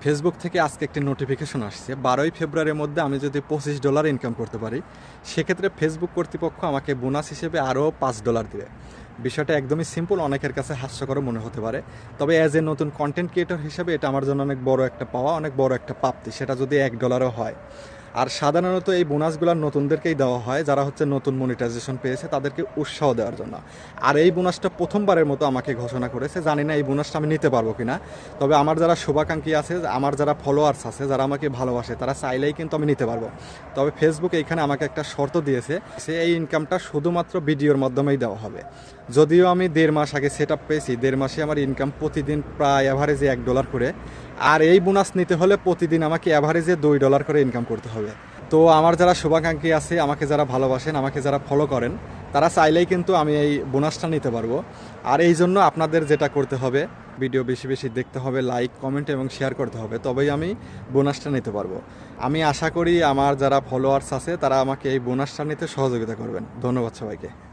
Facebook থেকে আজকে একটি নোটিফিকেশন আসছে 12ই ফেব্রুয়ারির মধ্যে আমি যদি $25 ইনকাম করতে পারি সেক্ষেত্রে ফেসবুক কর্তৃপক্ষ আমাকে বোনাস হিসেবে আরও $5 দেবে। বিষয়টা একদমই সিম্পল, অনেকের কাছে হাস্যকর মনে হতে পারে, তবে অ্যাজ এ নতুন কন্টেন্ট ক্রিয়েটর হিসেবে এটা আমার জন্য অনেক বড় একটা পাওয়া, অনেক বড় একটা প্রাপ্তি, সেটা যদি $1ও হয়। আর সাধারণত এই বোনাসগুলো নতুনদেরকেই দেওয়া হয়, যারা হচ্ছে নতুন মনিটাইজেশন পেয়েছে তাদেরকে উৎসাহ দেওয়ার জন্য। আর এই বোনাসটা প্রথমবারের মতো আমাকে ঘোষণা করেছে, জানি না এই বোনাসটা আমি নিতে পারবো কিনা। তবে আমার যারা শুভাকাঙ্ক্ষী আছে, আমার যারা ফলোয়ার্স আছে, যারা আমাকে ভালোবাসে, তারা চাইলেই কিন্তু আমি নিতে পারবো। তবে ফেসবুক এইখানে আমাকে একটা শর্ত দিয়েছে, সে এই ইনকামটা শুধুমাত্র ভিডিওর মাধ্যমেই দেওয়া হবে। যদিও আমি 1.5 মাস আগে সেট আপ পেয়েছি, 1.5 মাসে আমার ইনকাম প্রতিদিন প্রায় অ্যাভারেজে $1 করে। আর এই বোনাস নিতে হলে প্রতিদিন আমাকে অ্যাভারেজে $2 করে ইনকাম করতে হবে। তো আমার যারা শুভাকাঙ্ক্ষী আছে, আমাকে যারা ভালোবাসেন, আমাকে যারা ফলো করেন, তারা চাইলেই কিন্তু আমি এই বোনাসটা নিতে পারবো। আর এই জন্য আপনাদের যেটা করতে হবে, ভিডিও বেশি বেশি দেখতে হবে, লাইক, কমেন্ট এবং শেয়ার করতে হবে, তবেই আমি বোনাসটা নিতে পারবো। আমি আশা করি আমার যারা ফলোয়ার্স আছে তারা আমাকে এই বোনাসটা নিতে সহযোগিতা করবেন। ধন্যবাদ সবাইকে।